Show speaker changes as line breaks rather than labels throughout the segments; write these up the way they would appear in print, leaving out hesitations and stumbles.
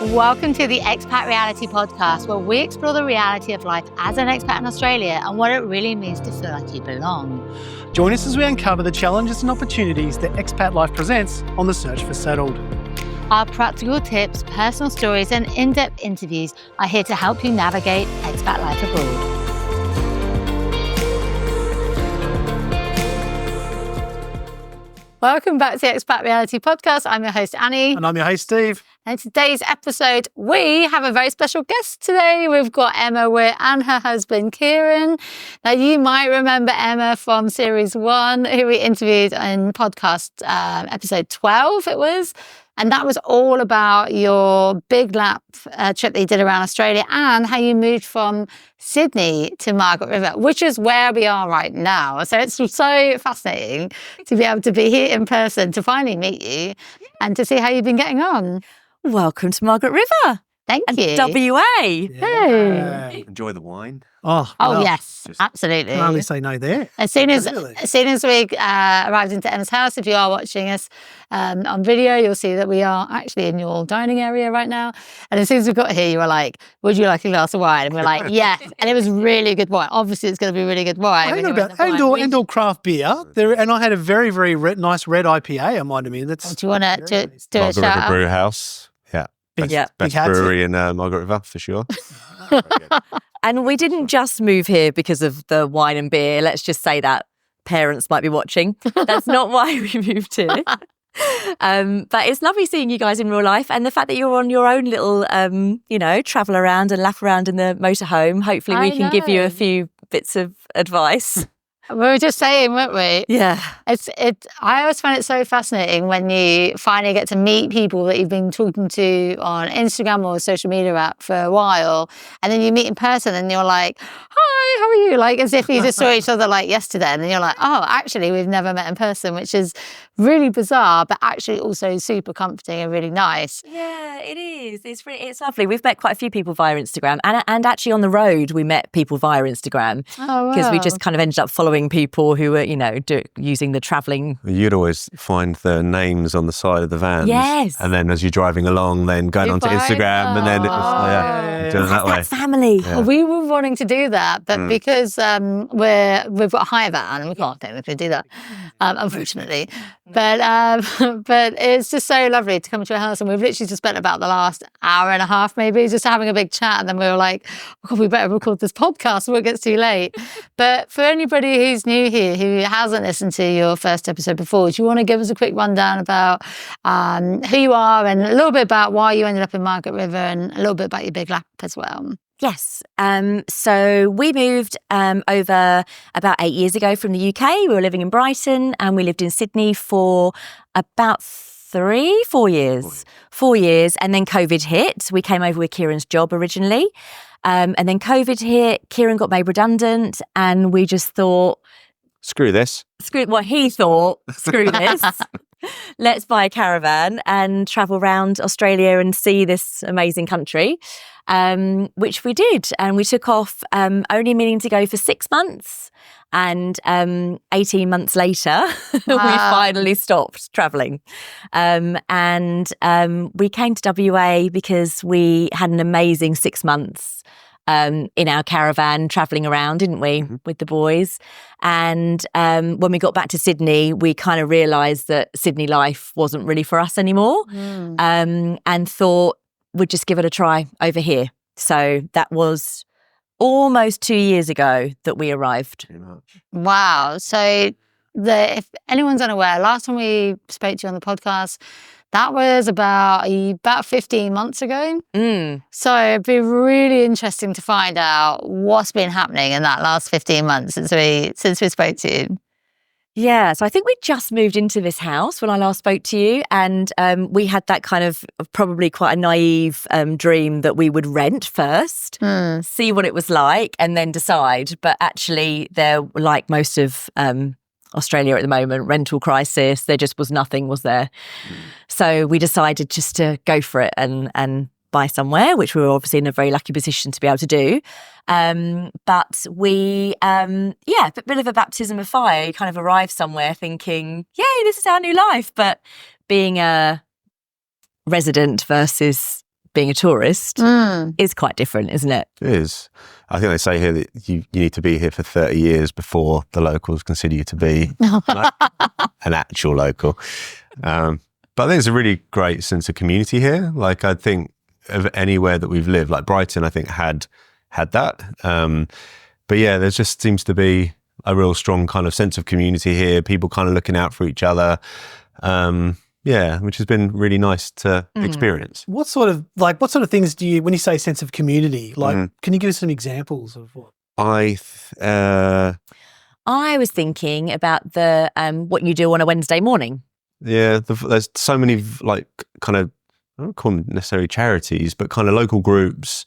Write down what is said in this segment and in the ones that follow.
Welcome to the Expat Reality Podcast, where we explore the reality of life as an expat in Australia and what it really means to feel like you belong.
Join us as we uncover the challenges and opportunities that expat life presents on the search for settled.
Our practical tips, personal stories, and in-depth interviews are here to help you navigate expat life abroad. Welcome back to the Expat Reality Podcast. I'm your host, Annie.
And I'm your host, Steve.
And today's episode, we have a very special guest today. We've got Emma Witt and her husband, Kieran. Now, you might remember Emma from Series 1, who we interviewed in podcast episode 12, it was. And that was all about your big lap trip that you did around Australia and how you moved from Sydney to Margaret River, which is where we are right now. So it's so fascinating to be able to be here in person, to finally meet you and to see how you've been getting on.
Welcome to Margaret River.
Thank you.
WA.
Hey.
Enjoy the wine.
Oh, yes, absolutely.
Can only say no there.
As soon as we arrived into Emma's house, if you are watching us on video, you'll see that we are actually in your dining area right now. And as soon as we got here, you were like, would you like a glass of wine? And we're like, yes. And it was really good wine. Obviously, it's going to be really good wine.
I don't know about and/or craft beer. And I had a very, very nice red IPA, I might admit.
Do you want to do a
Margaret
shout
River
out?
Brew House. Yeah. Best brewery in Margaret River, for sure.
And we didn't just move here because of the wine and beer. Let's just say that. Parents might be watching. That's not why we moved here. But it's lovely seeing you guys in real life, and the fact that you're on your own little, travel around and laugh around in the motorhome. Hopefully we can give you a few bits of advice.
We were just saying, weren't we?
Yeah.
I always find it so fascinating when you finally get to meet people that you've been talking to on Instagram or a social media app for a while, and then you meet in person and you're like, hi, how are you? Like as if you just saw each other like yesterday, and then you're like, oh, actually we've never met in person, which is really bizarre, but actually also super comforting and really nice.
Yeah, it is. It's lovely. We've met quite a few people via Instagram, and actually on the road we met people via Instagram because we just kind of ended up following people who were, using the travelling.
You'd always find the names on the side of the vans.
Yes.
And then as you're driving along, then going onto Instagram, and then it was, doing it that way.
That family.
Yeah.
We were wanting to do that, but because we've got a hire van and we can't technically do that, unfortunately. But it's just so lovely to come to your house, and we've literally just spent about the last hour and a half maybe just having a big chat, and then we were like, oh God, we better record this podcast before it gets too late. But for anybody who's new here, who hasn't listened to your first episode before, do you want to give us a quick rundown about who you are and a little bit about why you ended up in Margaret River and a little bit about your big lap as well?
Yes. So we moved over about 8 years ago from the UK. We were living in Brighton and we lived in Sydney for about 4 years. 4 years. And then COVID hit. We came over with Kieran's job originally. And then COVID hit. Kieran got made redundant. And we just thought,
Screw this.
He thought, screw this. Let's buy a caravan and travel around Australia and see this amazing country, which we did. And we took off only meaning to go for 6 months. And 18 months later, we finally stopped travelling. And we came to WA because we had an amazing 6 months in our caravan travelling around, didn't we, with the boys? And when we got back to Sydney, we kind of realised that Sydney life wasn't really for us anymore, and thought we'd just give it a try over here. So that was almost 2 years ago that we arrived.
Wow. So if anyone's unaware, last time we spoke to you on the podcast, that was about 15 months ago. So it'd be really interesting to find out what's been happening in that last 15 months since we spoke to you.
Yeah, so I think we just moved into this house when I last spoke to you, and we had that kind of probably quite a naive dream that we would rent first, see what it was like, and then decide. But actually, there, like most of Australia at the moment, rental crisis, there just was nothing, was there? So we decided just to go for it and buy somewhere, which we were obviously in a very lucky position to be able to do. But we, a bit of a baptism of fire. You kind of arrive somewhere thinking, yay, this is our new life. But being a resident versus being a tourist is quite different, isn't it?
It is. I think they say here that you need to be here for 30 years before the locals consider you to be like, an actual local. But I think it's a really great sense of community here. Like, I think of anywhere that we've lived, like Brighton, I think had that. But yeah, there just seems to be a real strong kind of sense of community here, people kind of looking out for each other. Yeah, which has been really nice to experience.
What sort of things do you, when you say sense of community, like, can you give us some examples of what?
I was thinking about the what you do on a Wednesday morning.
Yeah, there's so many like kind of, I don't call them necessarily charities, but kind of local groups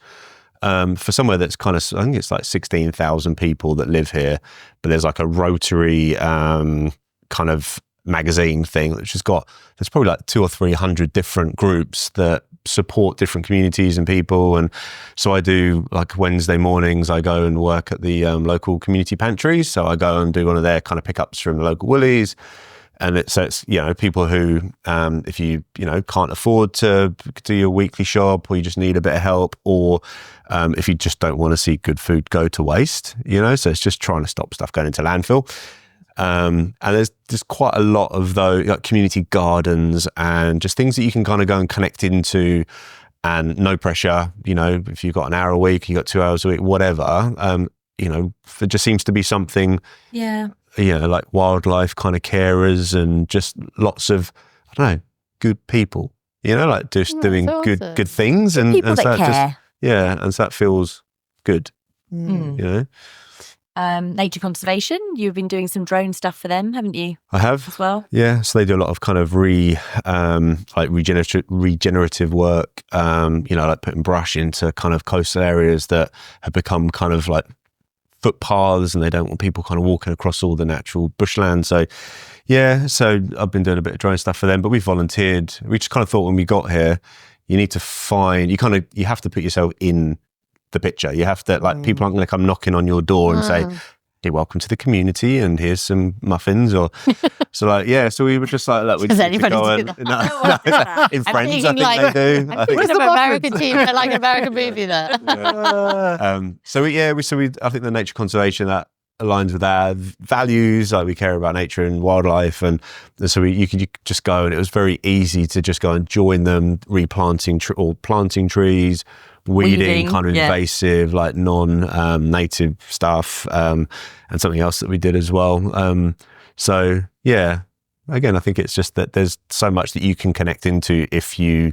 for somewhere that's kind of, I think it's like 16,000 people that live here, but there's like a Rotary kind of magazine thing which has got, there's probably like 200 or 300 different groups that support different communities and people. And so I do, like Wednesday mornings, I go and work at the local community pantries. So I go and do one of their kind of pickups from the local Woolies. And it's, you know, people who, if you can't afford to do your weekly shop, or you just need a bit of help, or if you just don't want to see good food go to waste, you know, so it's just trying to stop stuff going into landfill. And there's just quite a lot of those, like community gardens and just things that you can kind of go and connect into, and no pressure, you know, if you've got an hour a week, you've got 2 hours a week, whatever, you know, there just seems to be something. Yeah. You know, like wildlife kind of carers and just lots of, I don't know, good people, you know, like just doing
awesome.
good things. And
People
and
that
so
care.
and so that feels good, you know.
Nature conservation, you've been doing some drone stuff for them, haven't you?
I have
as well.
Yeah, so they do a lot of kind of regenerative work, you know, like putting brush into kind of coastal areas that have become kind of like footpaths, and they don't want people kind of walking across all the natural bushland. So yeah, so I've been doing a bit of drone stuff for them, but we volunteered. We just kind of thought when we got here, you need to find, you have to put yourself in the picture. You have to, like, people aren't going to come knocking on your door and say, hey, welcome to the community and here's some muffins, or so like, yeah, so we were just like, look, we just need to go and, in Friends, I think
like,
they do.
I think it's an American team, like an American movie there.
I think the nature conservation, that aligns with our values, like we care about nature and wildlife, and so you could just go, and it was very easy to just go and join them, replanting or planting trees, weeding kind of invasive, like non-native stuff, and something else that we did as well. So yeah, again, I think it's just that there's so much that you can connect into if you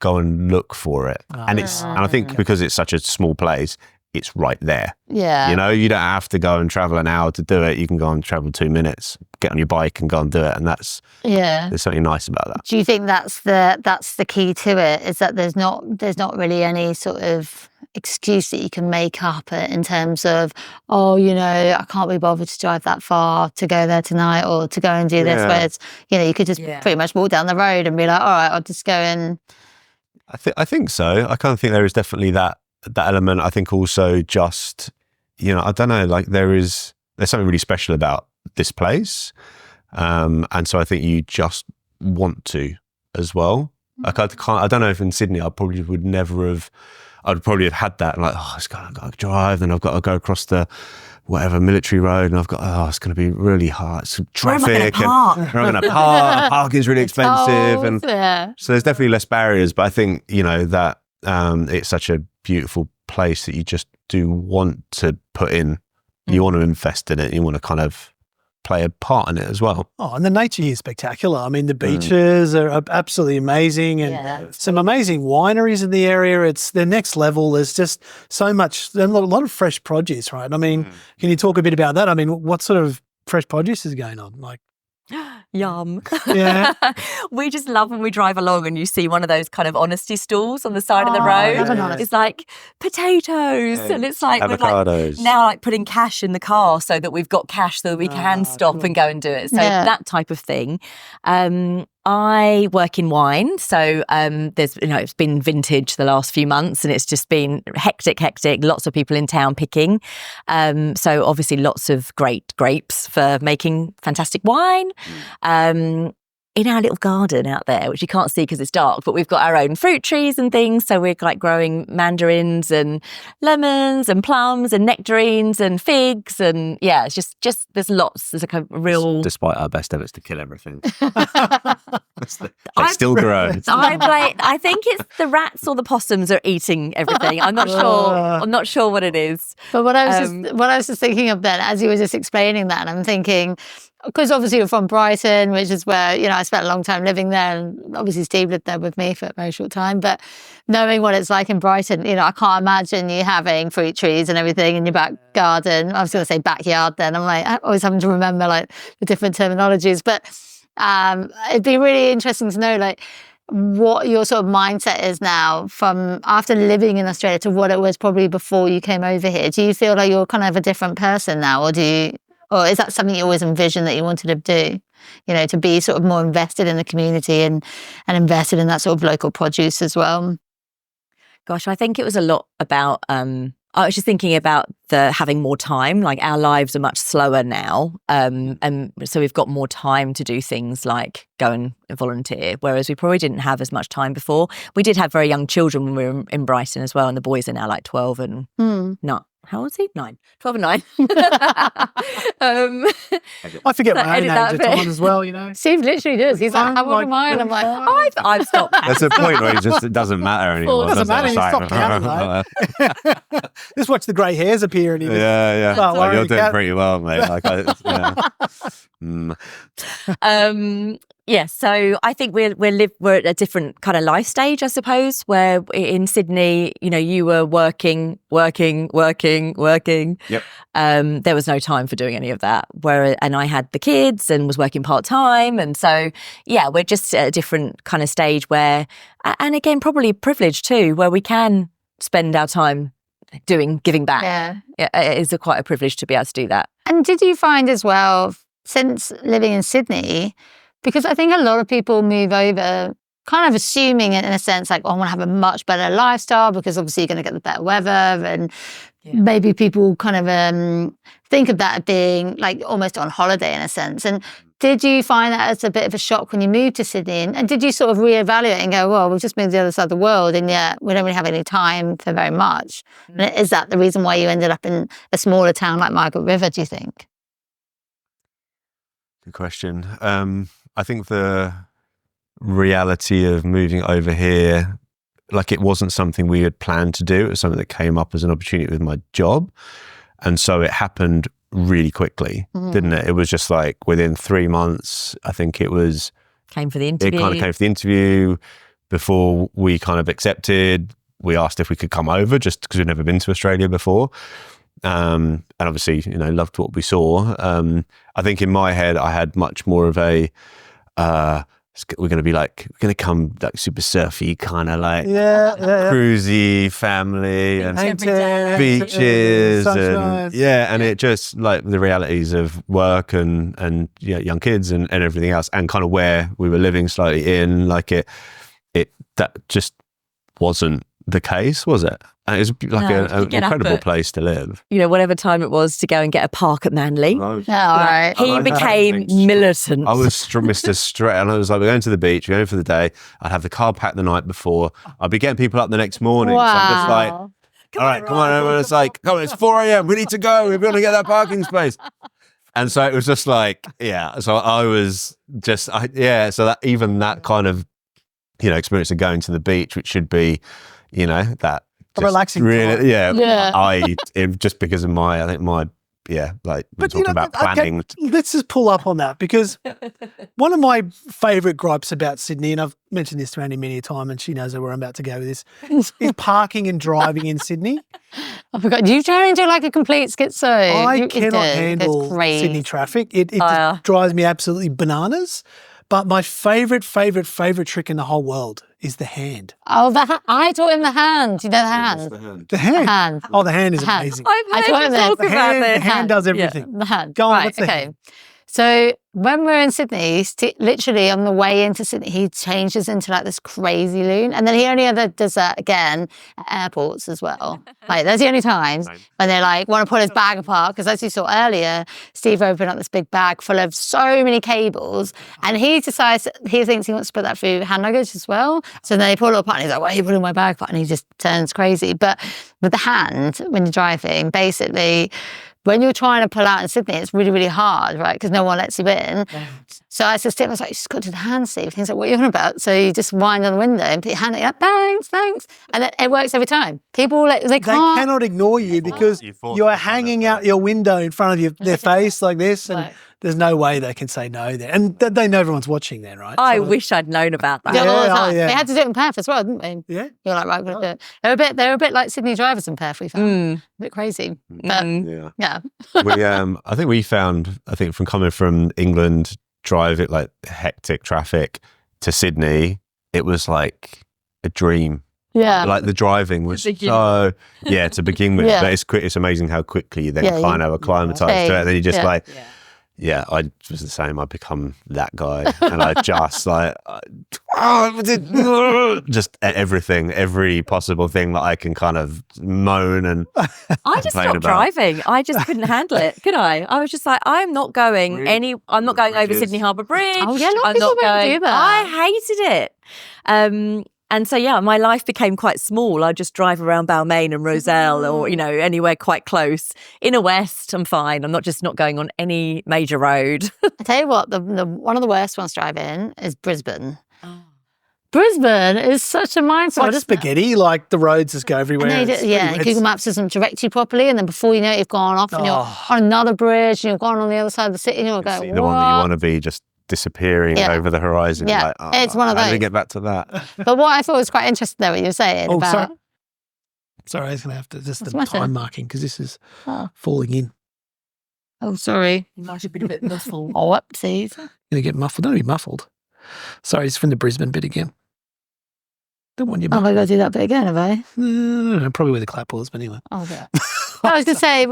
go and look for it. And I think because it's such a small place, it's right there.
Yeah.
You know, you don't have to go and travel an hour to do it. You can go and travel 2 minutes, get on your bike and go and do it. And there's something nice about that.
Do you think that's the key to it, is that there's not really any sort of excuse that you can make up in terms of, oh, you know, I can't be bothered to drive that far to go there tonight, or to go and do this, whereas, you know, you could just pretty much walk down the road and be like, all right, I'll just go and...
I think so. I kind of think there is definitely that element. I think also just, you know, I don't know, like there's something really special about this place. And so I think you just want to as well. Like I don't know if in Sydney, I'd probably have had that, like, oh, I've got to drive, then I've got to go across the whatever military road, and I've got, it's going to be really hard. It's traffic. Where am I going to park? Parking is really expensive. And so there's definitely less barriers, but I think, you know, that it's such a beautiful place that you just do want to put in. You want to invest in it. You want to kind of play a part in it as well. Oh,
and the nature here is spectacular. I mean, the beaches are absolutely amazing, and some amazing wineries in the area. They're next level. There's just so much, a lot of fresh produce, right? I mean, can you talk a bit about that? I mean, what sort of fresh produce is going on? Like,
yum.
Yeah.
We just love when we drive along and you see one of those kind of honesty stalls on the side of the road. It's like potatoes, and it's like
avocados.
We're now like putting cash in the car so that we've got cash so that we can stop and go and do it. So that type of thing. I work in wine, so there's, you know, it's been vintage the last few months, and it's just been hectic. Lots of people in town picking. So obviously lots of great grapes for making fantastic wine. in our little garden out there, which you can't see because it's dark, but we've got our own fruit trees and things. So we're like growing mandarins and lemons and plums and nectarines and figs. And yeah, it's just there's lots. There's like a real...
Despite our best efforts to kill everything. They still grow.
I think it's the rats or the possums are eating everything. I'm not sure. I'm not sure what it is.
But what I was just thinking of then, as you were just explaining that, I'm thinking, because obviously you're from Brighton, which is where, you know, I spent a long time living there, and obviously Steve lived there with me for a very short time, but knowing what it's like in Brighton, you know, I can't imagine you having fruit trees and everything in your back garden. I was going to say backyard then. I'm like, I always having to remember like the different terminologies, but it'd be really interesting to know like what your sort of mindset is now from after living in Australia to what it was probably before you came over here. Do you feel like you're kind of a different person now, or is that something you always envisioned that you wanted to do? You know, to be sort of more invested in the community and invested in that sort of local produce as well?
Gosh, I think it was a lot about, I was just thinking about having more time. Like our lives are much slower now. And so we've got more time to do things like go and volunteer, whereas we probably didn't have as much time before. We did have very young children when we were in Brighton as well. And the boys are now like 12 and not. How old is he? 9. 12 and 9.
I forget my own age at times as well, you know.
Steve literally does. He's like, how old am I? And I'm like,
I've stopped.
There's a point where it doesn't matter anymore.
It doesn't matter. You stop counting, right? Just watch the grey hairs appear and
yeah.
Oh,
Like, you're doing pretty well, mate. Like,
Yeah, so I think we're at a different kind of life stage, I suppose, where in Sydney, you know, you were working.
Yep.
There was no time for doing any of that. And I had the kids and was working part-time. And so, yeah, we're just at a different kind of stage where, and again, probably privileged too, where we can spend our time giving back.
Yeah.
It is quite a privilege to be able to do that.
And did you find as well, since living in Sydney, because I think a lot of people move over kind of assuming it in a sense like, oh, I want to have a much better lifestyle because obviously you're going to get the better weather, and maybe people kind of think of that as being like almost on holiday in a sense. And did you find that as a bit of a shock when you moved to Sydney? And did you sort of reevaluate and go, well, we've just moved to the other side of the world and yet we don't really have any time for very much? And is that the reason why you ended up in a smaller town like Margaret River, do you think?
Good question. I think the reality of moving over here, like it wasn't something we had planned to do. It was something that came up as an opportunity with my job. And so it happened really quickly, didn't it? It was just like within 3 months, I think it was...
Came for the interview.
It kind of came for the interview. Before we kind of accepted, we asked if we could come over just because we'd never been to Australia before. And obviously, you know, loved what we saw. I think in my head, I had much more of a, we're going to come like super surfy, kind of like cruisy family and beaches and and it just like the realities of work and young kids and everything else, and kind of where we were living slightly in, like that just wasn't the case, was it? And it was like an incredible place to live.
You know, whatever time it was to go and get a park at Manly.
Right.
He became militant.
I was Mr. Straight, and I was like, we're going to the beach, we're going for the day. I'd have the car packed the night before. I'd be getting people up the next morning.
Wow.
So I'm just like, all right, come on. Everyone's like, come on, it's 4 a.m. We need to go. We're going to get that parking space. And so it was just like, So I was just, so that even that kind of, you know, experience of going to the beach, which should be, you know, that.
A relaxing
really, just because of like we're talking about planning.
Okay, let's just pull up on that, because one of my favourite gripes about Sydney, and I've mentioned this to Annie many a time, and she knows where I'm about to go with this, is parking and driving in Sydney.
I forgot. You turn into like a complete schizo.
I cannot handle Sydney traffic. It just drives me absolutely bananas. But my favourite trick in the whole world is the hand.
Oh, I taught him the hand. You know the hand?
The hand?
The hand.
Oh, the hand is amazing.
I taught him
the hand does everything.
Yeah, the hand.
Go on,
right,
what's the
okay.
hand?
So when we're in Sydney, literally on the way into Sydney, he changes into like this crazy loon. And then he only ever does that again at airports as well. Like there's the only times when they like want to pull his bag apart. Because as you saw earlier, Steve opened up this big bag full of so many cables. And he decides, he thinks he wants to put that through hand luggage as well. So then they pull it apart and he's like, why are you pulling my bag apart? And he just turns crazy. But with the hand, when you're driving, basically, when you're trying to pull out in Sydney, it's really, really hard, right? Because no one lets you in. Yeah. So I said, Steve, I was like, you just got to do the hand, Steve. He's like, what are you on about? So you just wind on the window and put your hand up, thanks. And it works every time. People, they
cannot ignore you because you're hanging out your window in front of their face like this. And there's no way they can say no there. And they know everyone's watching then, right?
I wish I'd known about that.
Yeah, all the time. They had to do it in Perth as well, didn't they?
Yeah.
You're like, right, I'm going to do it. They were a bit like Sydney drivers in Perth, we found. A bit crazy. But, yeah.
I think we found, from coming from England, driving like hectic traffic to Sydney, it was like a dream.
Yeah.
Like the driving was to begin with. But it's amazing how quickly you then kind of acclimatise to it. And then you just I was the same. I become that guy, and I just like, just everything, every possible thing that I can kind of moan and.
I just stopped driving. I just couldn't handle it, could I? I was just like, I'm not going I'm not going over Sydney Harbour Bridge.
Oh yeah, I'm not going. Do that.
I hated it. And so, my life became quite small. I just drive around Balmain and Rozelle or, anywhere quite close. Inner West, I'm fine. I'm not going on any major road.
I tell you what, the one of the worst ones to drive in is Brisbane. Oh. Brisbane is such a mindset.
Like spaghetti, like the roads just go everywhere.
Google Maps doesn't direct you properly. And then before you know it, you've gone off and you're on another bridge and you've gone on the other side of the city and you're going,
see the one that you want to be just disappearing over the horizon.
Yeah,
like,
it's one of those.
How do we get back to that?
But what I thought was quite interesting there, what you were saying about...
Sorry, I was going to have to, just the time marking, because this is falling in.
Oh, sorry.
You might have been a bit muffled.
Oh, whoopsies.
Going to get muffled. Don't be muffled. Sorry, it's from the Brisbane bit again. Don't want you muffled.
Have I got to do that bit again, have I?
No, probably where the clap was, but anyway.
Oh, yeah. I was going to say,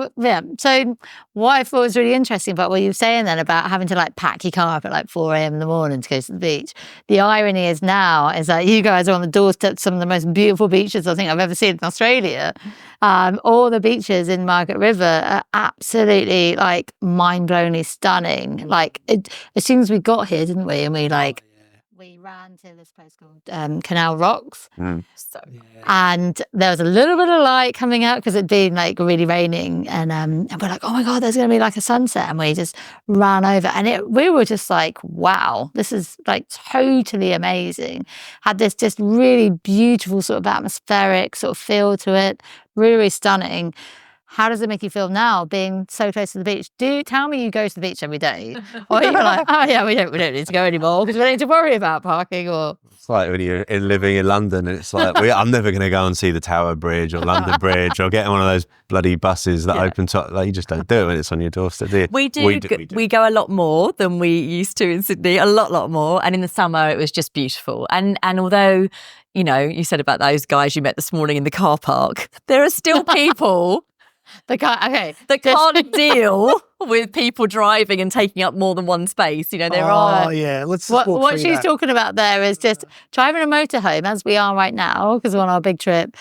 so what I thought was really interesting about what you were saying then about having to like pack your car up at like 4 a.m. in the morning to go to the beach. The irony is now is that you guys are on the doorstep of some of the most beautiful beaches I think I've ever seen in Australia. All the beaches in Margaret River are absolutely like mind-blowingly stunning. Like as soon as we got here, didn't we? And we ran to this place called Canal Rocks. And there was a little bit of light coming out because it'd been like really raining. And we're like, oh my God, there's going to be like a sunset. And we just ran over. And we were just like, wow, this is like totally amazing. Had this just really beautiful sort of atmospheric sort of feel to it. Really, really stunning. How does it make you feel now, being so close to the beach? Tell me you go to the beach every day, or you're like, oh yeah, we don't need to go anymore because we don't need to worry about parking. Or
it's like when you're living in London, and it's like I'm never going to go and see the Tower Bridge or London Bridge or get one of those bloody buses that open top. Like you just don't do it when it's on your doorstep, do you?
We do. We go a lot more than we used to in Sydney, a lot more. And in the summer, it was just beautiful. And although, you said about those guys you met this morning in the car park, there are still people.
That
can't deal with people driving and taking up more than one space. There are.
Oh yeah, let's.
What she's talking about there is just driving a motorhome as we are right now because we're on our big trip.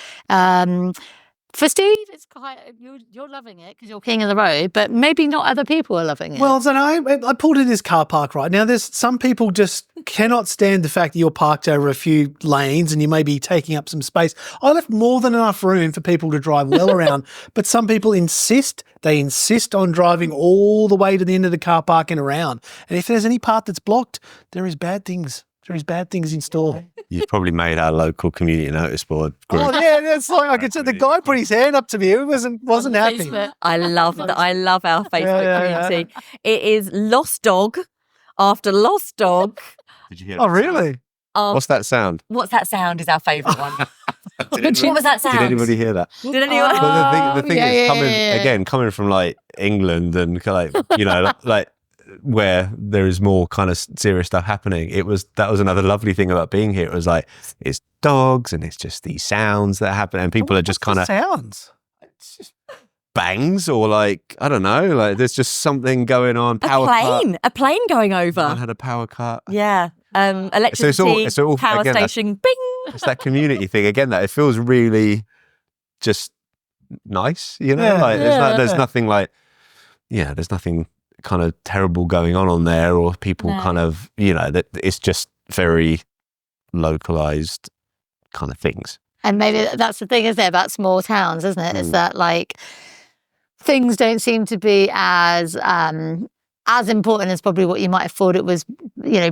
For Steve, it's quite you're loving it because you're king of the road, but maybe not other people are loving it.
Well, so I pulled in this car park right now. There's some people just cannot stand the fact that you're parked over a few lanes and you may be taking up some space. I left more than enough room for people to drive well around, but some people insist. They insist on driving all the way to the end of the car park and around. And if there's any part that's blocked, there is bad things. There is bad things in store.
You've probably made our local community notice board group.
Oh yeah, that's like I could say the guy put his hand up to me. He wasn't happy.
I love that. I love our Facebook community. It is lost dog after lost dog.
Did you hear?
Oh really?
What's that sound?
What's that sound? Is our favourite one. What was that sound?
Did anybody hear that?
Did anyone?
The thing is coming from like England and like like. Where there is more kind of serious stuff happening. That was another lovely thing about being here. It was like it's dogs and it's just these sounds that happen and people are just kind of
sounds.
bangs or like, I don't know, like there's just something going on.
A plane going over.
I had a power cut.
Yeah. Electricity,
it's all
power
again,
station, bing.
It's that community thing again. That it feels really just nice, you know.
Yeah.
Like there's nothing like, there's nothing kind of terrible going on there, or people kind of, that it's just very localized kind of things.
And maybe that's the thing, isn't it, about small towns, isn't it? Is that like things don't seem to be as important as probably what you might have thought it was,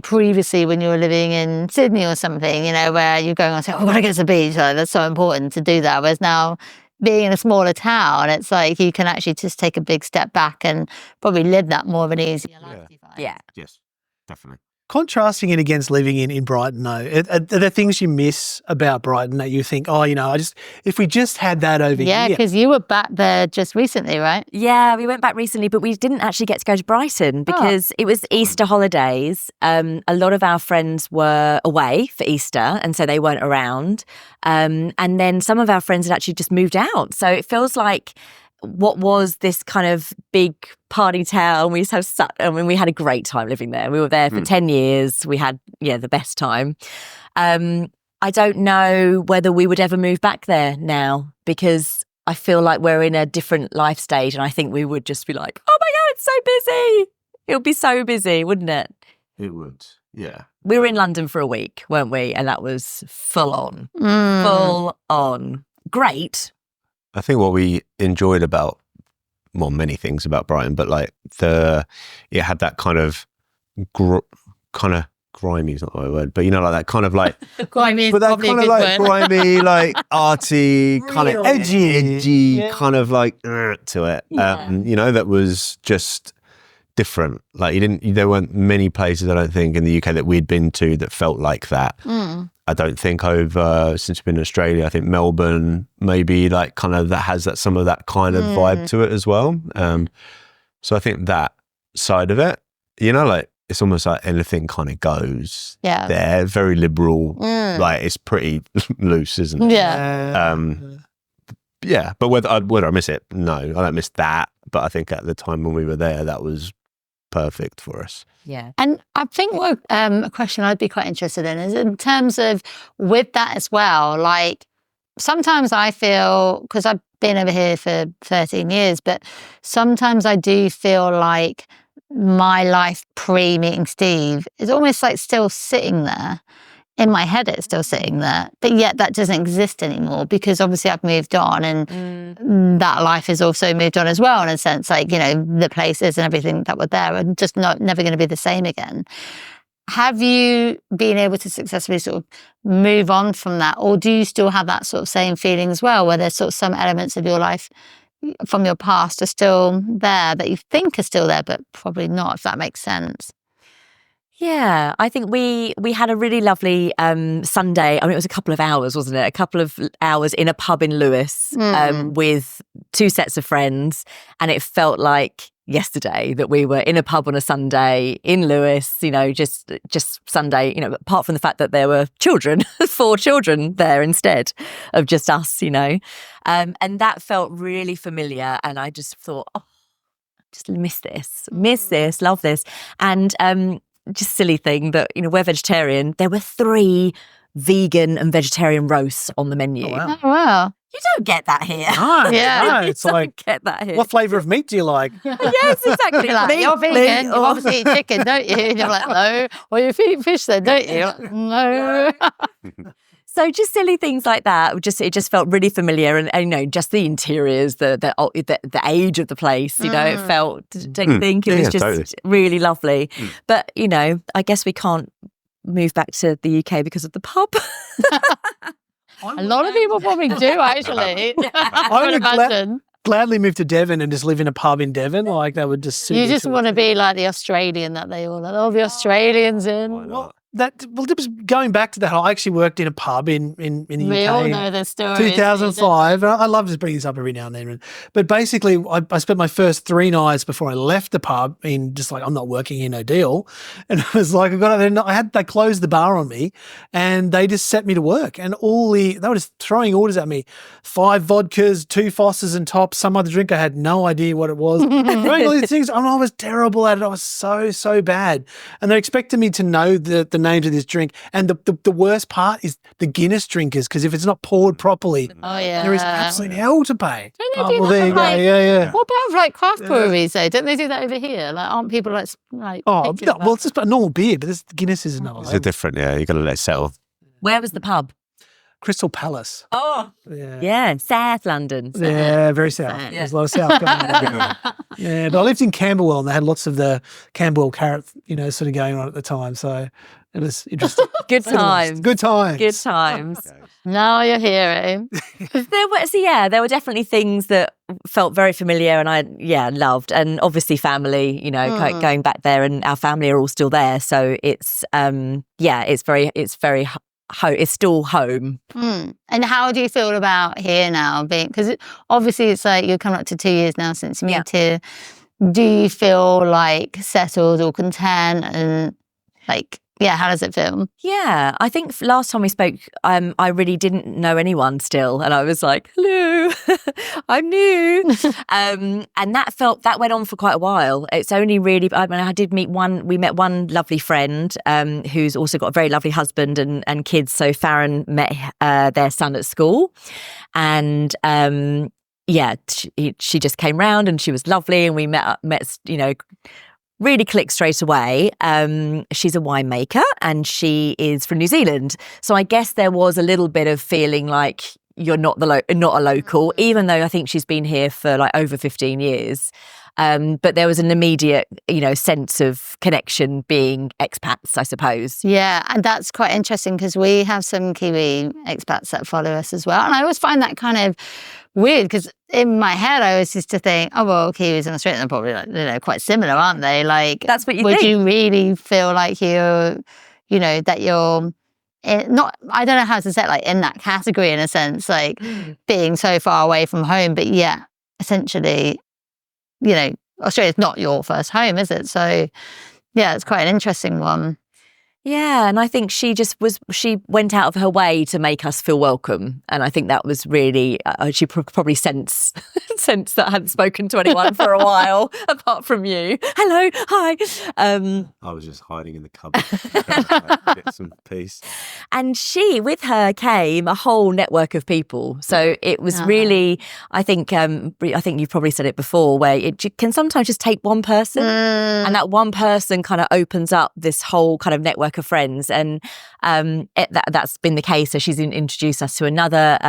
previously when you were living in Sydney or something, where you're going on saying, I've got to get to the beach. Like, that's so important to do that. Whereas now being in a smaller town, it's like you can actually just take a big step back and probably live that more of an easier life.
Yeah.
Yes, definitely.
Contrasting it against living in Brighton, though, are there things you miss about Brighton that you think, if we just had that over here?
Yeah, because you were back there just recently, right?
Yeah, we went back recently, but we didn't actually get to go to Brighton because it was Easter holidays. A lot of our friends were away for Easter, and so they weren't around. And then some of our friends had actually just moved out. So it feels like what was this kind of big party town. We used to have we had a great time living there. We were there for 10 years. We had, the best time. I don't know whether we would ever move back there now because I feel like we're in a different life stage, and I think we would just be like, oh my God, it's so busy. It would be so busy, wouldn't it?
It would, yeah.
We were in London for a week, weren't we? And that was full on. Full on. Great.
I think what we enjoyed about, many things about Brighton, but like it had that kind of grimy is not the right word, but like that kind of like
grimy,
but that kind of like grimy, like arty, kind of edgy, kind of like to it. That was just different. Like there weren't many places, I don't think, in the UK that we'd been to that felt like that. I don't think since we've been in Australia, I think Melbourne maybe like kind of that has some of that kind of vibe to it as well. So I think that side of it, like it's almost like anything kind of goes there. Very liberal, like it's pretty loose, isn't it?
Yeah.
But whether I miss it, no, I don't miss that. But I think at the time when we were there, that was perfect for us.
Yeah.
And I think what a question I'd be quite interested in is in terms of with that as well, like sometimes I feel, because I've been over here for 13 years, but sometimes I do feel like my life pre-meeting Steve is almost like still sitting there. In my head, it's still sitting there, but yet that doesn't exist anymore because obviously I've moved on and that life has also moved on as well in a sense, like, the places and everything that were there are just never going to be the same again. Have you been able to successfully sort of move on from that, or do you still have that sort of same feeling as well, where there's sort of some elements of your life from your past are still there that you think are still there, but probably not, if that makes sense?
Yeah, I think we had a really lovely Sunday. I mean, it was a couple of hours, wasn't it? A couple of hours in a pub in Lewis with two sets of friends. And it felt like yesterday that we were in a pub on a Sunday in Lewis, just Sunday, apart from the fact that there were children, 4 children there instead of just us, and that felt really familiar. And I just thought, just miss this, love this. And just silly thing that, we're vegetarian. There were 3 vegan and vegetarian roasts on the menu.
Oh, wow.
Oh, wow.
You don't get that here.
No,
Yeah.
no, it's
You
like,
don't get that here.
what flavour of meat do you like?
Yes, exactly.
Like, you're vegan, you
or-
obviously eat chicken, don't you? And you're like, no. Or you eat fish then, don't you? Like, no.
So just silly things like that. It just felt really familiar, and just the interiors, the age of the place. It felt. Don't you think it was just
totally.
really lovely? But I guess we can't move back to the UK because of the pub.
A lot of people probably do, actually. I would
would
imagine.
Gladly move to Devon and just live in a pub in Devon. Like that would just suit
You
me
just
to-
want to be like the Australian that they all the Australians in.
Why not?
it was going back to that. I actually worked in a pub in the
We
UK.
all know the story.
2005. And I love just bringing this up every now and then. But basically, I spent my first 3 nights before I left the pub in just like, I'm not working here, no deal. And I was like, I got out there and they closed the bar on me and they just set me to work. And they were just throwing orders at me. 5 vodkas, 2 Fossers and tops, some other drink. I had no idea what it was. Throwing all these things. I was terrible at it. I was so bad. And they expected me to know the names of this drink. And the worst part is the Guinness drinkers, because if it's not poured properly,
Oh, yeah.
there is absolute hell to pay.
Don't they do
well,
that
there you
for,
go.
like-
Yeah.
What about like craft breweries though? Don't they do that over here? Like, aren't people like
Oh,
picking
no,
it
well,
up?
it's just a normal beer, but Guinness is another
It's a
level.
different, you got to let it settle.
Where was the pub?
Crystal Palace.
Oh,
Yeah.
yeah, South London.
Yeah, very south.
Yeah.
There's a lot of south going on. Yeah, but I lived in Camberwell and they had lots of the Camberwell carrot, sort of going on at the time. So it was interesting.
Good times.
Good times.
Good times.
Now you're hearing.
There were definitely things that felt very familiar and I loved, and obviously family, going back there, and our family are all still there, so it's it's still home.
And how do you feel about here now? Because obviously it's like you're coming up to 2 years now since you moved here. Do you feel like settled or content, and like, how does it feel?
Yeah, I think last time we spoke, I really didn't know anyone still, and I was like, "Hello, I'm new," and that went on for quite a while. It's only really, I did meet one. We met one lovely friend who's also got a very lovely husband and kids. So Farron met their son at school, and she just came round and she was lovely, and we met. Really clicked straight away. She's a winemaker and she is from New Zealand. So I guess there was a little bit of feeling like you're not a local, even though I think she's been here for like over 15 years. But there was an immediate, sense of connection being expats, I suppose.
Yeah, and that's quite interesting because we have some Kiwi expats that follow us as well. And I always find that kind of weird because in my head I always used to think, oh, well, Kiwis and Australians are probably like, quite similar, aren't they? Like,
that's what you
would
think.
you really feel like that you're not, I don't know how to say it, like in that category in a sense, like being so far away from home, but essentially, Australia's not your first home, is it? So it's quite an interesting one.
Yeah, and I think she went out of her way to make us feel welcome. And I think that was really, she probably sensed that I hadn't spoken to anyone for a while, apart from you. Hello, hi.
I was just hiding in the cupboard. Get some peace.
And with her came a whole network of people. So it was really, I think you've probably said it before, where it can sometimes just take one person and that one person kind of opens up this whole kind of network of friends, and that's been the case. So she's introduced us to another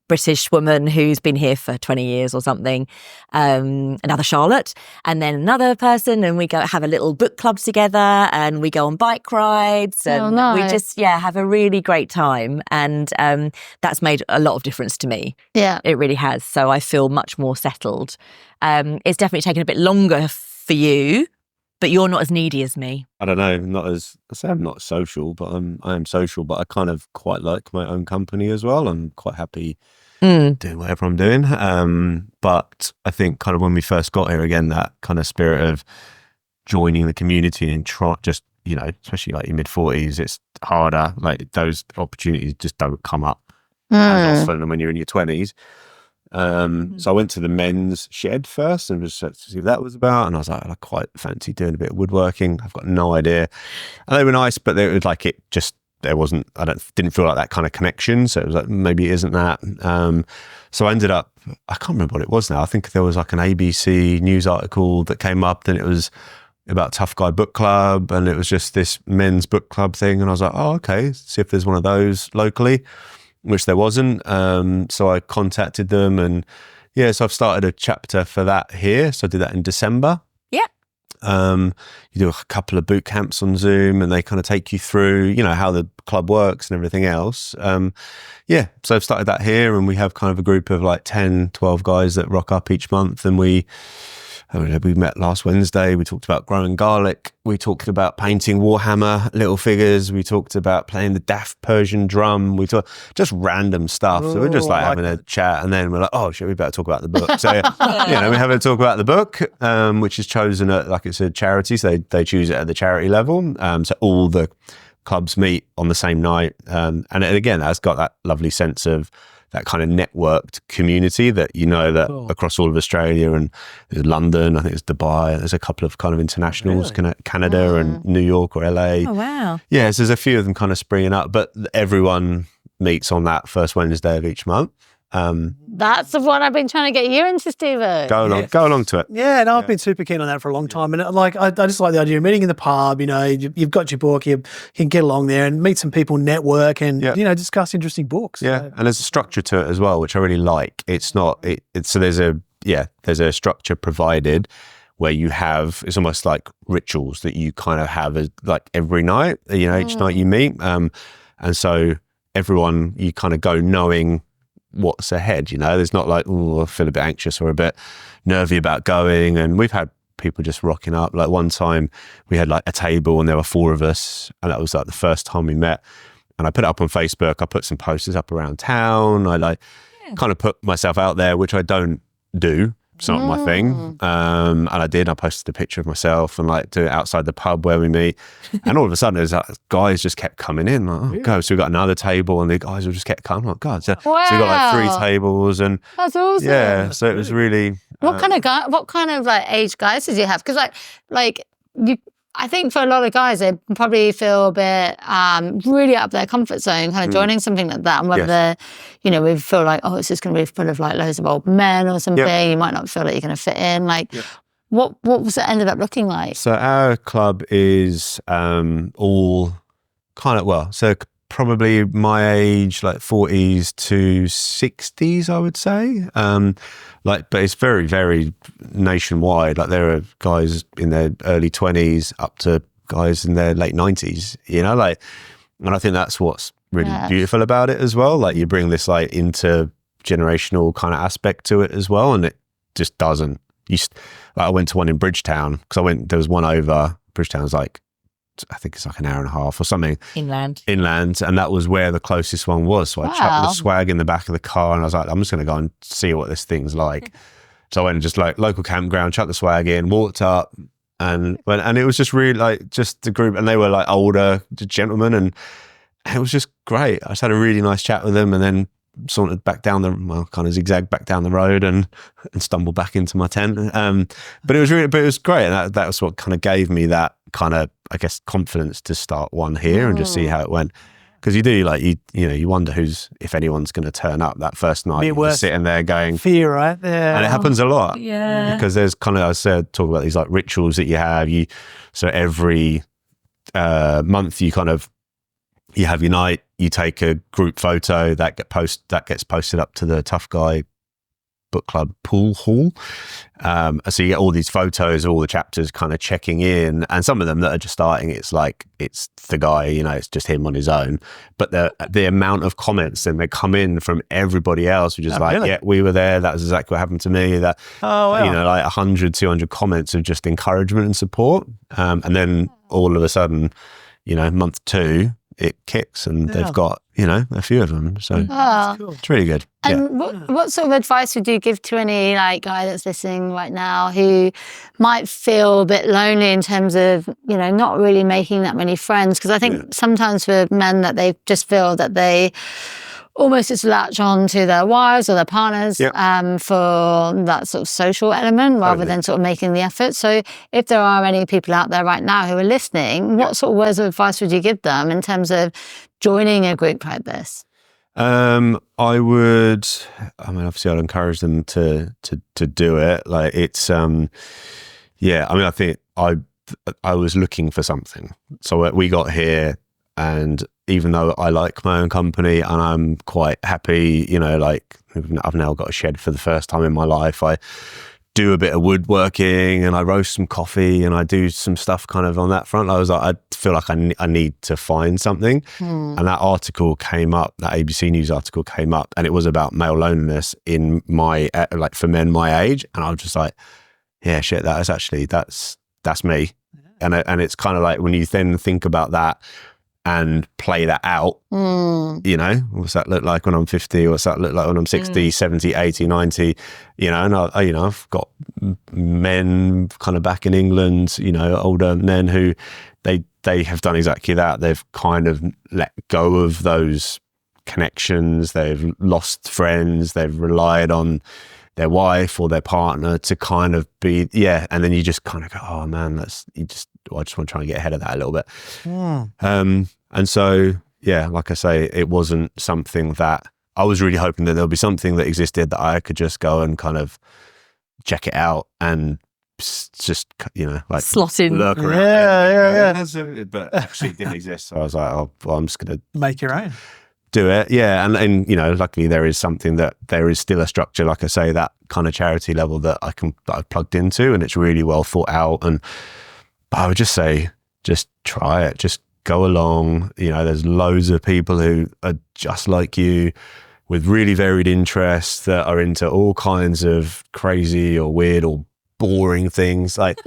British woman who's been here for 20 years or something, another Charlotte, and then another person, and we go have a little book club together, and we go on bike rides, and we just have a really great time, and that's made a lot of difference to me.
Yeah,
it really has. So I feel much more settled. It's definitely taken a bit longer for you, but you're not as needy as me.
I don't know, I'm not social, but I am social, but I kind of quite like my own company as well. I'm quite happy doing whatever I'm doing. But I think kind of when we first got here, again, that kind of spirit of joining the community and especially like your mid-40s, it's harder. Like those opportunities just don't come up as often when you're in your 20s. So I went to the men's shed first and just to see what that was about, and I was like, I quite fancy doing a bit of woodworking. I've got no idea, and they were nice, but it was like didn't feel like that kind of connection. So it was like, maybe it isn't that. So I ended up, I can't remember what it was now. I think there was like an ABC news article that came up, then it was about Tough Guy Book Club, and it was just this men's book club thing, and I was like, oh, okay, see if there's one of those locally, which there wasn't. So I contacted them, and so I've started a chapter for that here. So I did that in December.
Yeah.
You do a couple of boot camps on Zoom, and they kind of take you through, how the club works and everything else. So I've started that here, and we have kind of a group of like 10, 12 guys that rock up each month, and we We met last Wednesday. We talked about growing garlic. We talked about painting Warhammer little figures. We talked about playing the daft Persian drum. We talked just random stuff. So we're just like having a chat, and then we're like, oh shit, we better talk about the book. So we have a talk about the book, which is chosen at, like it's a charity, so they choose it at the charity level. So all the clubs meet on the same night, and again, that's got that lovely sense of that kind of networked community that that across all of Australia and London, I think it's Dubai, there's a couple of kind of internationals, Canada and New York or LA.
Oh, wow.
Yeah, so there's a few of them kind of springing up, but everyone meets on that first Wednesday of each month.
That's the one I've been trying to get you into, Stephen.
Go along to it.
Yeah, and I've been super keen on that for a long time. And I just like the idea of meeting in the pub, you've got your book, you can get along there and meet some people, network and, discuss interesting books.
Yeah,
So.
and there's a structure to it as well, which I really like. It's not, so there's a structure provided where you have, it's almost like rituals that you kind of have as, like every night, each night you meet. And so everyone, you kind of go knowing what's ahead, there's not like, oh, I feel a bit anxious or a bit nervy about going. And we've had people just rocking up. Like one time we had like a table and there were 4 of us, and that was like the first time we met. And I put it up on Facebook. I put some posters up around town. I kind of put myself out there, which I don't do. It's not my thing. And I did. I posted a picture of myself and do it outside the pub where we meet. And all of a sudden, there's guys just kept coming in. Like, oh, God. So we got another table and the guys just kept coming. Like, God. So we got 3 tables. And
that's awesome.
Yeah. So it was really...
What kind of age guys did you have? Because I think for a lot of guys, they probably feel a bit really out of their comfort zone, kind of joining something like that. And whether we feel like, oh, it's just going to be full of loads of old men or something. Yep. You might not feel like you're going to fit in. What was it ended up looking like?
So our club is all kind of, so probably my age, like 40s to 60s, I would say. But it's very, very nationwide. There are guys in their early 20s up to guys in their late 90s, and I think that's what's really beautiful about it as well. You bring this intergenerational kind of aspect to it as well, and it just doesn't. I went to one in Bridgetown because there was one over. Bridgetown's I think it's an hour and a half or something. Inland. And that was where the closest one was. So I chucked the swag in the back of the car and I was like, I'm just going to go and see what this thing's like. So I went and just local campground, chucked the swag in, walked up and it was just really just the group, and they were older gentlemen, and it was just great. I just had a really nice chat with them and then sauntered back down zigzagged back down the road and stumbled back into my tent. But it was great. And that was what kind of gave me that kind of, I guess, confidence to start one here and just see how it went. Because you do you wonder if anyone's going to turn up that first night. You're just sitting there going
fear, right? Yeah.
And it happens a lot.
Yeah.
Because there's kind of, I said, talk about these rituals that you have. So every month you have your night, you take a group photo that gets posted up to the Tough Guy Book Club pool hall. So you get all these photos of all the chapters kind of checking in, and some of them that are just starting, it's the guy, it's just him on his own. But the amount of comments then that come in from everybody else, which is really? Yeah, we were there. That was exactly what happened to me. That 100, 200 comments of just encouragement and support. And then all of a sudden, month 2, it kicks and they've got, a few of them. So it's really good.
And what sort of advice would you give to any guy that's listening right now who might feel a bit lonely in terms of, not really making that many friends? Because I think sometimes for men that they just feel that they almost just latch on to their wives or their partners for that sort of social element rather than sort of making the effort. So if there are any people out there right now who are listening, what sort of words of advice would you give them in terms of joining a group like this?
Obviously I'd encourage them to do it. I think I was looking for something. So we got here, and even though I like my own company and I'm quite happy, I've now got a shed for the first time in my life. I do a bit of woodworking and I roast some coffee and I do some stuff kind of on that front. I feel like I need to find something. And that article came up, that ABC News article came up, and it was about male loneliness in for men my age. And I was just like, yeah, shit, that's me. And it's kind of like when you then think about that and play that out, you know, what's that look like when I'm 50? What's that look like when I'm 60, 70, 80, 90? You know, and I've got men kind of back in England, you know, older men who they have done exactly that. They've kind of let go of those connections. They've lost friends. They've relied on their wife or their partner to kind of be, and then you just kind of go, oh man, I just want to try and get ahead of that a little bit. And so, like I say, it wasn't something that I was really hoping that there'll be something that existed that I could just go and kind of check it out and just, you know, like
slot in.
Lurk around. But actually it didn't exist. So I was like, oh, well, I'm just going to
make your own.
Do it, and you know, luckily there is something that there is still a structure, like I say, that kind of charity level that I've plugged into, and it's really well thought out. And but I would just say, just try it, just go along. You know, there's loads of people who are just like you, with really varied interests that are into all kinds of crazy or weird or boring things. Like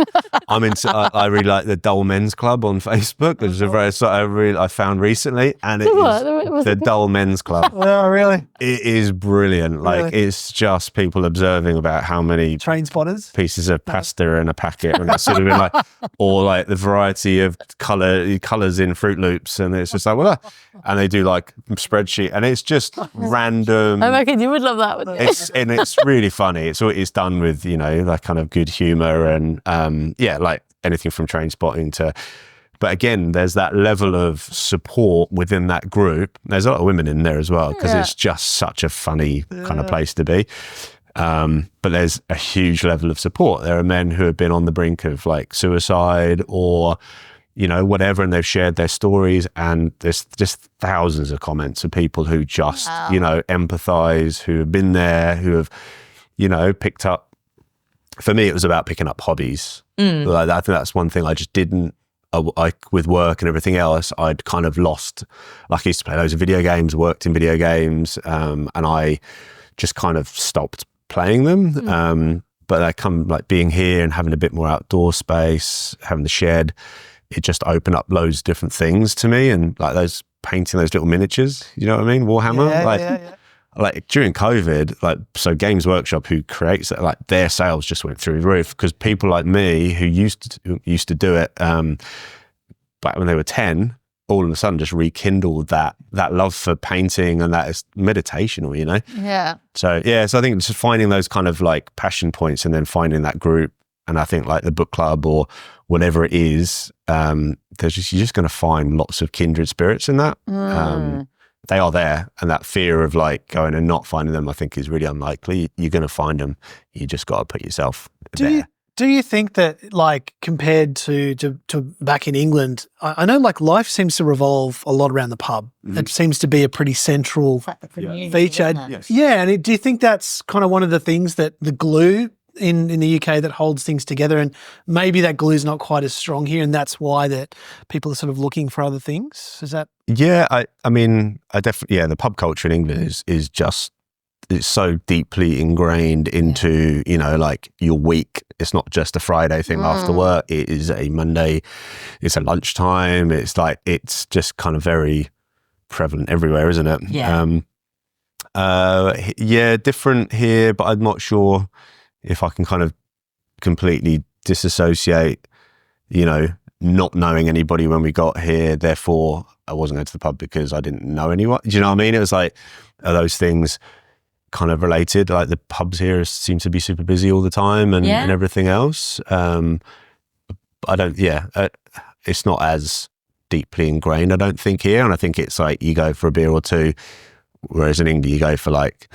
I'm into, I really like the Dull Men's Club on Facebook, which is a very I found recently, and it is the Dull Men's Club.
Oh, really?
It is brilliant. Like
Really?
it's just people observing about how many
Train spotters?
pieces of pasta in a packet, and it's sort of been like, or like the variety of colors in Fruit Loops, and it's just like, well, and they do like spreadsheet, and it's just random.
I reckon you would love that, wouldn't you?
It's really funny. It's done with, you know, like kind of good humor and like anything from train spotting to. But again, there's that level of support within that group. There's a lot of women in there as well, because it's just such a funny kind of place to be. But there's a huge level of support. There are men who have been on the brink of like suicide or, you know, whatever, and they've shared their stories, and there's just thousands of comments of people who just, you know, empathize, who have been there, who have, you know, picked up. For me, it was about picking up hobbies. Like, I think that's one thing I just didn't, with work and everything else, I'd kind of lost. Like I used to play loads of video games, worked in video games, and I just kind of stopped playing them. But I come like being here and having a bit more outdoor space, having the shed, it just opened up loads of different things to me. And like those painting those little miniatures, you know what I mean? Warhammer. Like during COVID, like, so Games Workshop, who creates it, like their sales just went through the roof, because people like me who used to do it back when they were 10, all of a sudden just rekindled that love for painting, and that is meditational, you know?
Yeah.
So so I think just finding those kind of like passion points, and then finding that group, and I think like the book club or whatever it is, you're just going to find lots of kindred spirits in that. They are there, and that fear of like going and not finding them, I think, is really unlikely. You're going to find them. You just got to put yourself there.
Do you think that, like, compared to back in England, I know like life seems to revolve a lot around the pub. It seems to be a pretty central feature. Yeah, and do you think that's kind of one of the things, that the glue in the UK that holds things together, and maybe that glue is not quite as strong here, and that's why that people are sort of looking for other things? Is that?
Yeah, I mean, I definitely, the pub culture in England is just, it's so deeply ingrained into, you know, like your week. It's not just a Friday thing after work. It is a Monday, it's a lunchtime. It's like, it's just kind of very prevalent everywhere, isn't it?
Yeah.
Different here, but I'm not sure if I can kind of completely disassociate, you know, not knowing anybody when we got here. Therefore, I wasn't going to the pub because I didn't know anyone. Do you know what I mean? It was like, are those things kind of related? Like the pubs here seem to be super busy all the time, and everything else. I don't, it's not as deeply ingrained, I don't think, here. And I think it's like you go for a beer or two, whereas in England you go for like,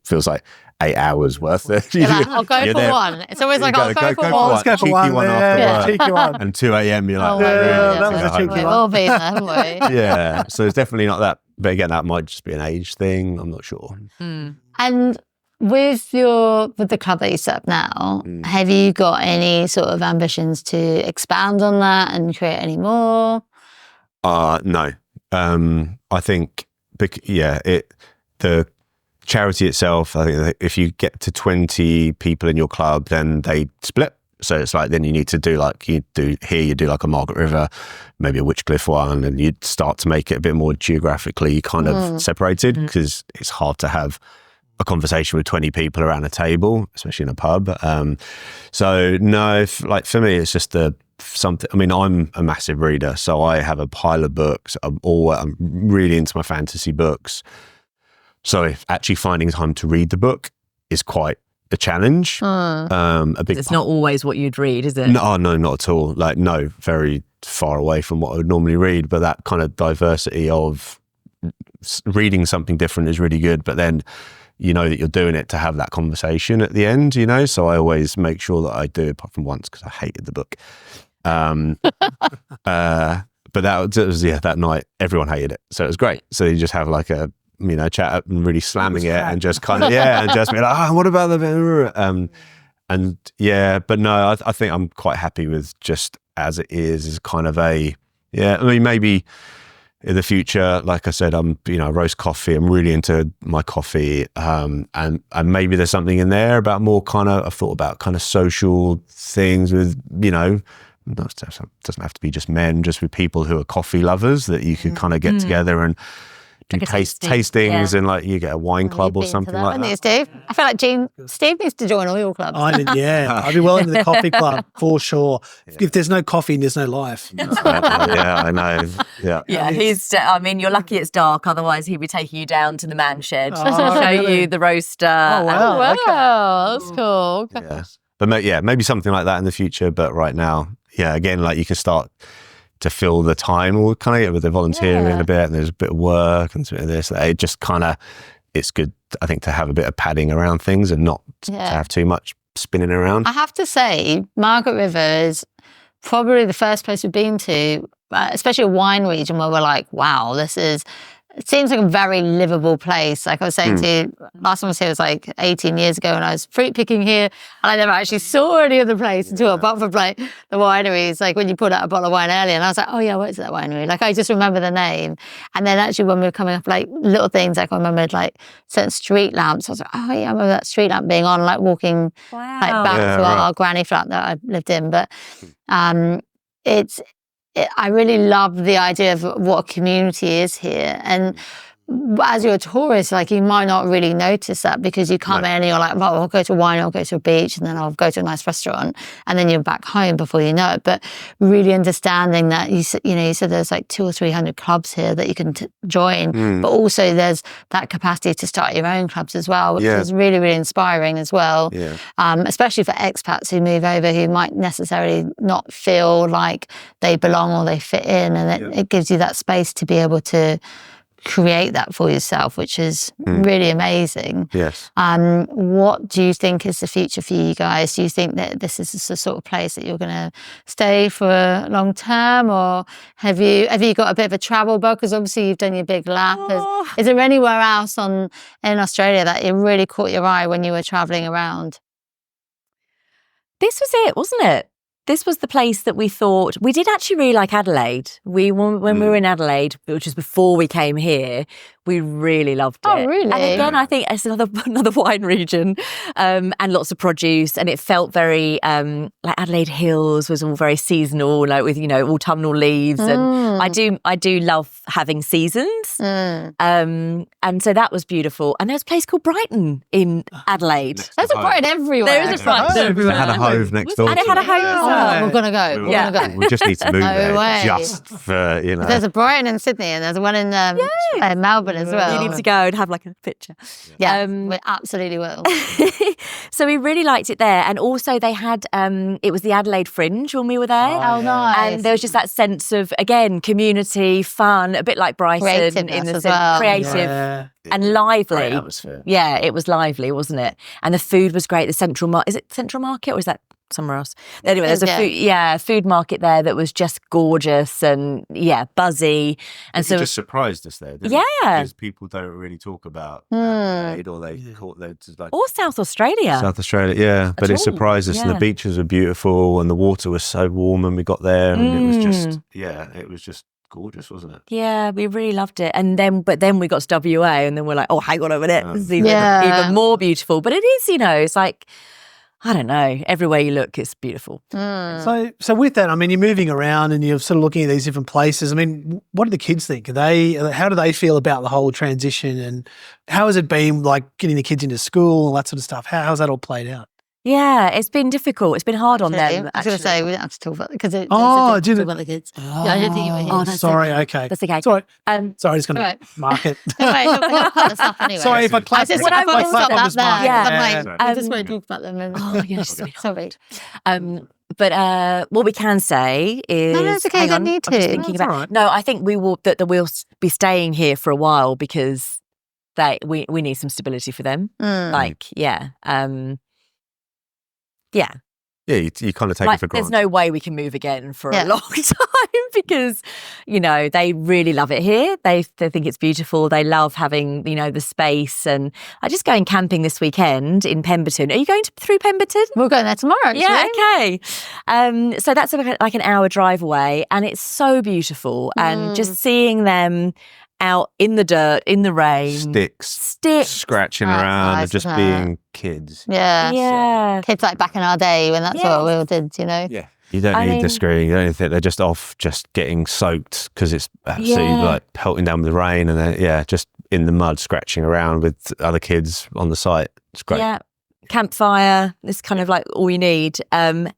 feels like 8 hours worth.
I'll go for one. It's always like, I'll go for one.
Let's go for
Cheeky
one.
one after work.
Cheeky one.
And 2 a.m. you're like,
that was a cheeky
We've
one.
all been there, haven't we?
yeah. So it's definitely not that. But again, that might just be an age thing. I'm not sure.
And with the club that you set up now, have you got any sort of ambitions to expand on that and create any more?
No. I think, the charity itself, I think that if you get to 20 people in your club, then they split. So it's like then you need to do like you do like a Margaret River, maybe a Witchcliffe one, and you'd start to make it a bit more geographically kind of separated, because it's hard to have a conversation with 20 people around a table, especially in a pub. So no, like for me, it's just something. I mean, I'm a massive reader, so I have a pile of books. I'm really into my fantasy books. So actually finding time to read the book is quite a challenge.
It's not always what you'd read, is it?
No, not at all. Like, no, very far away from what I would normally read. But that kind of diversity of reading something different is really good. But then you know that you're doing it to have that conversation at the end, you know? So I always make sure that I do, apart from once, because I hated the book. But that was that night, everyone hated it. So it was great. So you just have like a, chat up and really slamming it and just kind of, and just be like, what about the, but no, I think I'm quite happy with just as it is kind of maybe in the future, like I said, I'm, roast coffee. I'm really into my coffee. And maybe there's something in there about more I've thought about kind of social things with, doesn't have to be just men, just with people who are coffee lovers, that you could kind of get together and do tastings, and like you get a wine club or something like that.
Steve. I feel like Steve needs to join all your clubs.
I'd be well into the coffee club for sure. If there's no coffee, there's no life.
I know.
Yeah, you're lucky it's dark, otherwise he'd be taking you down to the man shed to show you the roaster.
Oh, wow.
That's cool.
Yeah. But maybe something like that in the future. But right now, again, like you can start to fill the time or kind of get with the volunteering a bit, and there's a bit of work and bit of this. It just it's good, I think, to have a bit of padding around things and not to have too much spinning around.
I have to say, Margaret River is probably the first place we've been to, especially a wine region, where we're like, wow, it seems like a very livable place. Like I was saying to you, last time I was here was like 18 years ago, and I was fruit picking here, and I never actually saw any other place until apart from like the wineries, like when you pulled out a bottle of wine earlier, and I was like, oh yeah, where's that winery? Like I just remember the name. And then actually when we were coming up, like little things, like I remembered like certain street lamps. I was like, oh yeah, I remember that street lamp being on, like walking like back to our granny flat that I lived in. But I really love the idea of what a community is here. And as you're a tourist, like you might not really notice that, because you come in and you're like, well, I'll go to a wine, I'll go to a beach, and then I'll go to a nice restaurant, and then you're back home before you know it. But really understanding that you said there's like 200 or 300 clubs here that you can join, but also there's that capacity to start your own clubs as well, which is really, really inspiring as well. Especially for expats who move over, who might necessarily not feel like they belong or they fit in, and it gives you that space to be able to create that for yourself, which is really amazing.
Yes.
What do you think is the future for you guys? Do you think that this is the sort of place that you're going to stay for long term, or have you got a bit of a travel bug? Because obviously you've done your big lap. Is there anywhere else in Australia that it really caught your eye when you were traveling around?
This was it, wasn't it? This was the place that we thought. We did actually really like Adelaide. When we were in Adelaide, which was before we came here, we really loved it.
Oh, really?
And again, I think it's another wine region, and lots of produce, and it felt very like Adelaide Hills was all very seasonal, like with autumnal leaves, and I do love having seasons, and so that was beautiful. And there's a place called Brighton in Adelaide.
There's a Brighton everywhere.
There is a Brighton everywhere.
It had a Hove next door.
And it had a Hove.
We're gonna go. We're gonna go.
We just need to move there
way.
just for
There's a Brighton in Sydney, and there's one in Melbourne as well.
You need to go and have like a picture.
Yeah, we absolutely will.
So we really liked it there, and also they had it was the Adelaide Fringe when we were there.
Oh, nice!
And there was just that sense of, again, community, fun, a bit like Brighton in the
as well.
Creative and lively.
Great atmosphere.
Yeah, it was lively, wasn't it? And the food was great. The is it Central Market, or is that somewhere else? Anyway, there's a food market there that was just gorgeous and buzzy. And
so it just surprised us there, didn't it? Because people don't really talk about Adelaide, or they caught their like,
or South Australia.
But it surprised us, and the beaches were beautiful, and the water was so warm when we got there, and it was just gorgeous, wasn't it?
Yeah, we really loved it. And then we got to WA, and then we're like, oh, hang on a minute, this is even more beautiful. But it is, it's like, I don't know. Everywhere you look, it's beautiful.
So with that, I mean, you're moving around and you're sort of looking at these different places. I mean, what do the kids think? How do they feel about the whole transition, and how has it been like getting the kids into school and all that sort of stuff? How's that all played out?
Yeah, it's been difficult. It's been hard on them.
I was going to say we don't have to talk about because it's
Oh,
talk about the kids. Yeah, I didn't think you were here.
Oh, sorry. Okay.
That's okay.
It's all right. Sorry, I was going
Right.
to mark it.
That's not anyway.
Sorry if I clap.
I just
if I
want to
clap,
stop
I'm
that
just
there.
marking it.
Yeah, I just want to talk about them. And,
Oh, yes.
sorry.
But what we can say is,
No, it's okay.
hang
You don't
on,
need
I'm just
to.
thinking
That's
about.
all right.
No, I think we'll be staying here for a while because we need some stability for them. Like, yeah.
Yeah, you kind of take it
Like,
for
there's
granted.
no way we can move again for
Yeah.
a long time because, they really love it here. They think it's beautiful. They love having, the space. And I just going camping this weekend in Pemberton. Are you going through Pemberton?
We're going there tomorrow. Actually.
Yeah, okay. So that's like an hour drive away, and it's so beautiful. And just seeing them out in the dirt, in the rain,
Sticks scratching
That's
around
nice,
and just
isn't it?
being kids.
Yeah.
yeah.
Kids like back in our day when that's what we all did,
Yeah. You don't
I
need the
mean-
screen. You don't think they're just off, just getting soaked because it's absolutely
Yeah.
like pelting down with the rain, and then just in the mud, scratching around with other kids on the site. It's great.
Yeah. Campfire is kind of like all you need. And,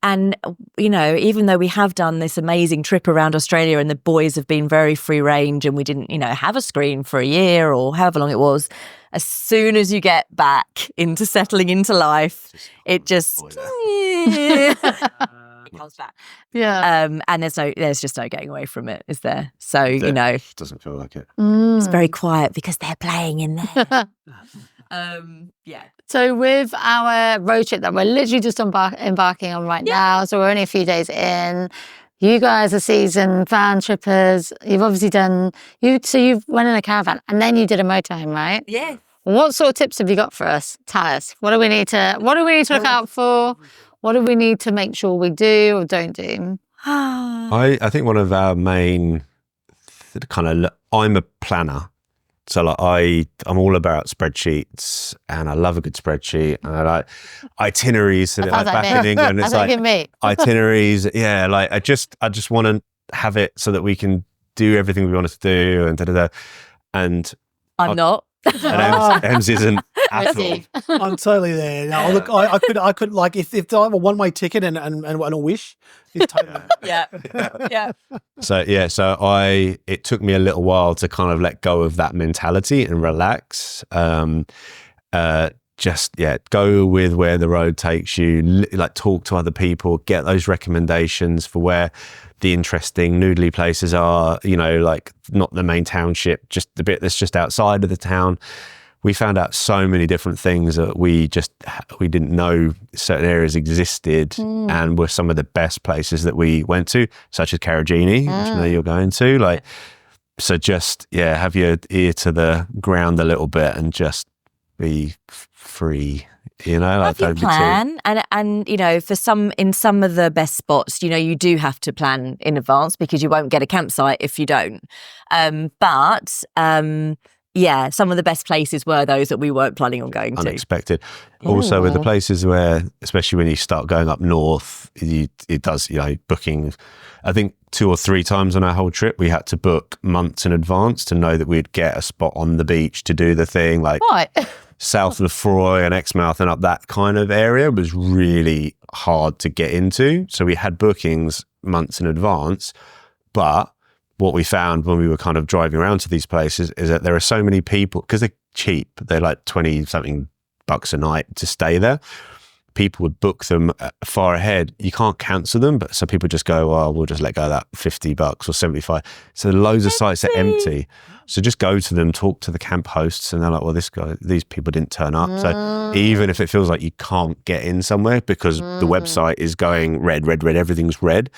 even though we have done this amazing trip around Australia and the boys have been very free range and we didn't, have a screen for a year or however long it was, as soon as you get back into settling into life, it just it comes back.
Yeah.
And there's just no getting away from it, is there? So,
It doesn't feel like it.
it's very quiet because they're playing in there. Yeah.
So with our road trip that we're literally just embarking on right now, so we're only a few days in. You guys are seasoned van trippers. You've obviously you've went in a caravan and then you did a motorhome, right?
Yeah.
What sort of tips have you got for us? Tell us. What do we need to look out for? What do we need to make sure we do or don't do?
I think one of our main I'm a planner. So like I'm all about spreadsheets and I love a good spreadsheet and I like itineraries. So
That sounds
like
like
back
me.
in England, it's
That's
like
me.
itineraries. Yeah, like I just want to have it so that we can do everything we want to do and da-da-da. And
I'm not.
Ems isn't at all.
Steve.
I'm totally there. No, look, I could like if I have a one-way ticket and a wish, it's totally.
Yeah. Yeah.
So it took me a little while to kind of let go of that mentality and relax. Go with where the road takes you, like talk to other people, get those recommendations for where the interesting noodly places are, like not the main township, just the bit that's just outside of the town. We found out so many different things that we didn't know certain areas existed and were some of the best places that we went to, such as Carragini, which I know you're going to. So just, have your ear to the ground a little bit and just be free,
Have your plan, and for in some of the best spots, you do have to plan in advance because you won't get a campsite if you don't. Some of the best places were those that we weren't planning on going to.
Unexpected. Also, with the places where, especially when you start going up north, it does, booking. I think 2 or 3 times on our whole trip, we had to book months in advance to know that we'd get a spot on the beach to do the thing. Like
What?
south of Lefroy and Exmouth and up that kind of area was really hard to get into. So we had bookings months in advance. But what we found when we were kind of driving around to these places is that there are so many people, because they're cheap, they're like 20 something bucks a night to stay there. People would book them far ahead. You can't cancel them, but some people just go, well, we'll just let go of that $50 or 75. So loads of sites are empty. So just go to them, talk to the camp hosts, and they're like, well, these people didn't turn up. So even if it feels like you can't get in somewhere because the website is going red, everything's red,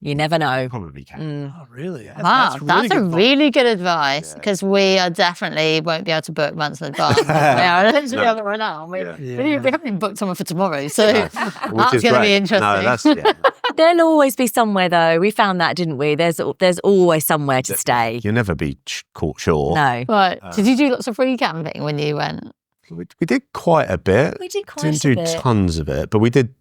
You never know.
probably can.
Oh, really?
Wow, that's
good advice.
really good advice because we are definitely won't be able to book months in advance. Yeah, literally on it right now. We haven't even booked someone for tomorrow, so
Which
that's
is
going to
great.
be interesting.
No, that's
There'll always be somewhere though. We found that, didn't we? There's always somewhere to stay.
You'll never be caught short.
No.
Right. Did you do lots of free camping when you went?
We did quite a bit.
We did quite
Didn't
a
do
bit.
tons of it, but we did,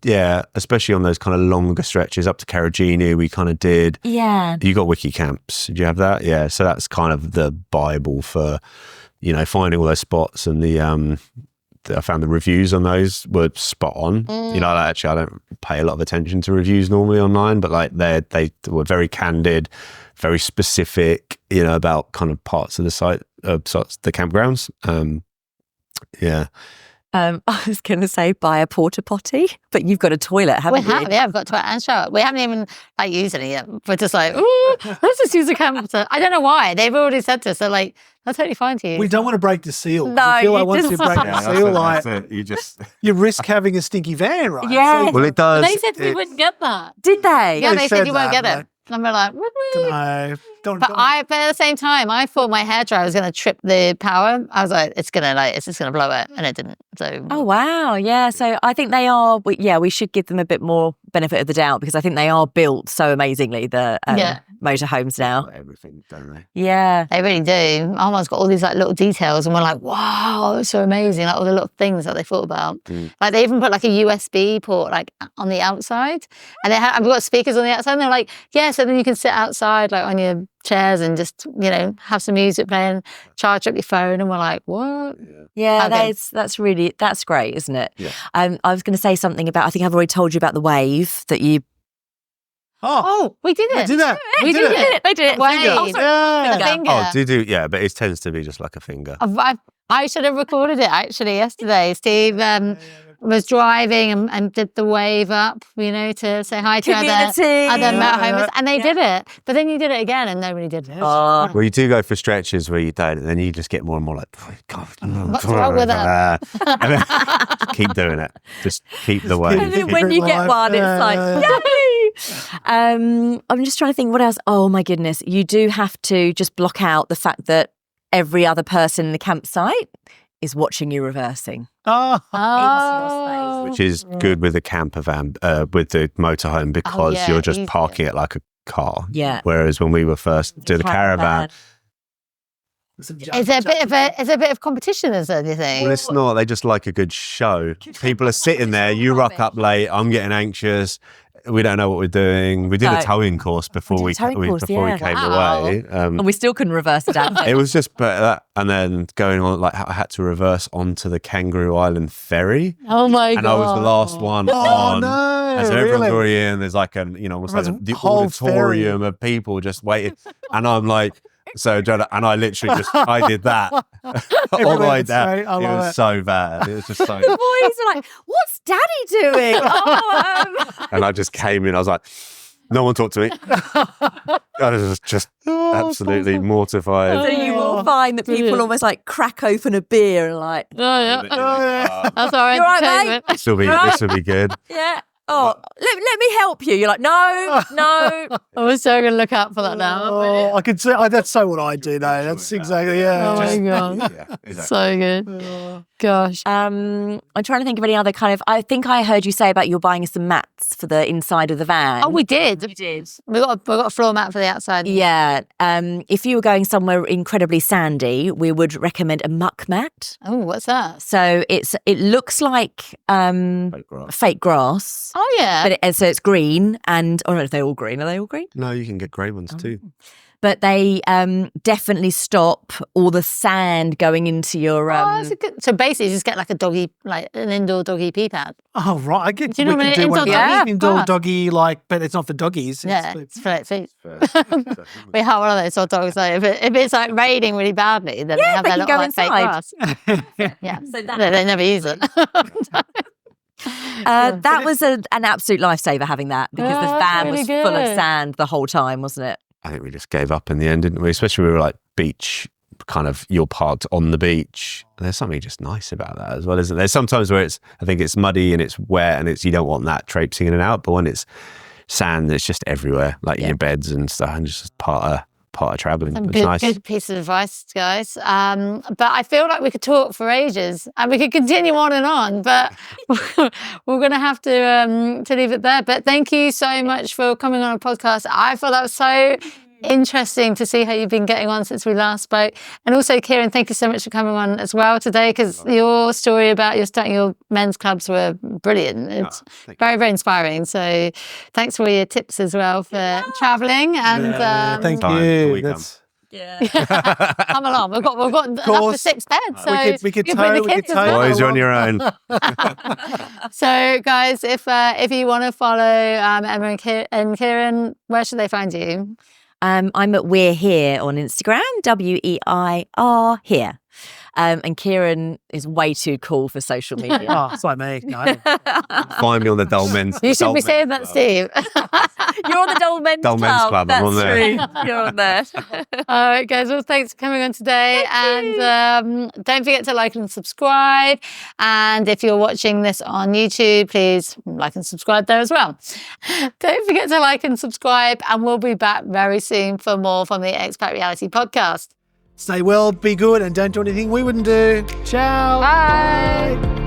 especially on those kind of longer stretches up to Carragini, we kind of did.
Yeah.
You got wiki camps. Did you have that? Yeah. So that's kind of the Bible for, finding all those spots, and I found the reviews on those were spot on. Actually, I don't pay a lot of attention to reviews normally online, but like they were very candid, very specific, about kind of parts of the site, the campgrounds. Yeah.
I was going to say buy a porta potty, but you've got a toilet, haven't you?
We've got toilet and shower. We haven't even used any yet. We're just like, ooh, let's just use a camp. I don't know why. They've already said to us, they're like, that's totally fine to use.
We don't want to break the seal.
No,
we feel
you
like once
just-
you break the seal, like
You just.
you risk having a stinky van, right?
Yeah.
So-
Well, it does.
They said we wouldn't get that.
Did they?
Yeah,
They
they said
said
you won't
that,
get it. And we're like, woo-woo.
No, don't.
But at the same time, I thought my hairdryer was going to trip the power. I was like, it's just going to blow it, and it didn't. So
Oh, wow. Yeah. So I think they are, we should give them a bit more benefit of the doubt, because I think they are built so amazingly, the motorhomes now.
Everything, don't they?
Yeah.
they really do. Our one's got all these like little details, and we're like, wow, it's so amazing. Like all the little things that they thought about. Like they even put like a USB port like on the outside, and we've got speakers on the outside. And they're like, yeah, so then you can sit outside like on your chairs and just have some music playing, charge up your phone, and we're like, what?
Yeah,
Okay.
that's great, isn't it?
Yeah.
I was going to say something about, I think I've already told you about the wave that you.
Oh, we did it.
I did that.
We did it.
They did it.
Wave.
Oh, sorry.
Yeah.
The finger.
Oh, yeah, but it tends to be just like a finger.
I should have recorded it actually yesterday. Steve was driving and did the wave up, to say hi to
Community.
other
Yeah,
motorhomes,
yeah.
and they did it. But then you did it again, and nobody did it.
Oh.
Well, you do go for stretches where you don't, and then you just get more and more like, oh, God,
What's wrong with it?
And then just keep doing it. Just keep the way.
And then when you get one, it's like, yay! I'm just trying to think what else. Oh my goodness. You do have to just block out the fact that every other person in the campsite is watching you reversing.
Oh.
Which is good with the camper van, with the motorhome, because
yeah,
you're just
easier.
parking it like a car.
Yeah.
Whereas when we were first doing the caravan,
Is there a bit of competition, is there, do you think?
well, it's not. They just like a good show. People are sitting there. You rock up late. I'm getting anxious. We don't know what we're doing. We did
No.
a towing course before we
towing course, yeah.
came
Wow.
away.
And we still couldn't reverse it out.
It was just that, and then going on, like I had to reverse onto the Kangaroo Island ferry,
Oh my god!
and I was the last one
Oh
on.
no!
And so everyone's
really?
already in. There's like almost like
Everyone's
the
whole
auditorium of people just waiting, and I'm like, and I literally I did that all the way
Everyone's
down.
great. I
It
love
was
it.
so bad. It was just so.
The boys are like, what's Daddy doing?
And I just came in. I was like, no one talked to me. I was just absolutely mortified.
So you will find that people
Brilliant.
almost like crack open a beer and like,
Oh yeah, that's our
You all right,
entertainment.
This will be good.
yeah. Oh, let me help you. You're like, no.
I'm so gonna look out for that now.
Oh, I could say that's so what I do though. That's exactly
Oh my god,
Yeah, exactly.
so good. Gosh.
I'm trying to think of any other kind of. I think I heard you say about you're buying us some mats for the inside of the van.
Oh, we did.
You did.
We got a floor mat for the outside.
Yeah. If you were going somewhere incredibly sandy, we would recommend a muck mat.
Oh, what's that?
So it looks like fake grass,
Oh yeah.
but so it's green, and I don't know if they're all green. Are they all green?
No, you can get grey ones too.
But they definitely stop all the sand going into your.
That's a good. So basically, you just get like an indoor doggy pee pad.
Oh right, I get.
Do you know
we
what
could
an
do one of
indoor
those.
doggy-
Indoor
Yeah.
doggy, but it's not for doggies.
Yeah,
It's
it's for like feet. We have one of those hot dogs. Like if it's like raining really badly, then they have
they
their
can
little
go
like,
inside.
fake grass. Yeah,
So that-
they never use it.
That was an absolute lifesaver having that, because
Oh,
the
that's
van
really
was full of
good.
sand the whole time, wasn't it?
I think we just gave up in the end, didn't we? Especially we were like beach, kind of you're parked on the beach. There's something just nice about that as well, isn't there? There's sometimes where I think it's muddy and it's wet and you don't want that traipsing in and out, but when it's sand, it's just everywhere, like in your beds and stuff, and it's just part of traveling.
Some
It's
good,
nice.
good piece of advice, guys. But I feel like we could talk for ages and we could continue on and on, but we're going to have to leave it there. But thank you so much for coming on a podcast. I thought that was so interesting to see how you've been getting on since we last spoke. And also, Kieran, thank you so much for coming on as well today, because your story about your starting your men's clubs were brilliant. It's very, very inspiring. So thanks for all your tips as well for travelling. And
thank
Time
you.
till we come.
That's,
come along. We've got enough for 6 beds. So
we could
you bring the
tow- we
kids
could
as
tow-
well.
Boys, you're on your own.
So, guys, if you want to follow Emma and Kieran, where should they find you?
I'm at We're Here on Instagram, WEIR here. And Kieran is way too cool for social media.
oh, it's like me. No, I don't-
Find me on the Dull Men's.
You should
Dull
be
Men's
saying that,
Club.
Steve.
You're on the Dull Men's
Dull Men's Club,
That's
I'm on there.
true. You're on there.
All right, guys. Well, thanks for coming on today. And don't forget to like and subscribe. And if you're watching this on YouTube, please like and subscribe there as well. Don't forget to like and subscribe. And we'll be back very soon for more from the Expat Reality Podcast.
Stay well, be good, and don't do anything we wouldn't do. Ciao.
Bye.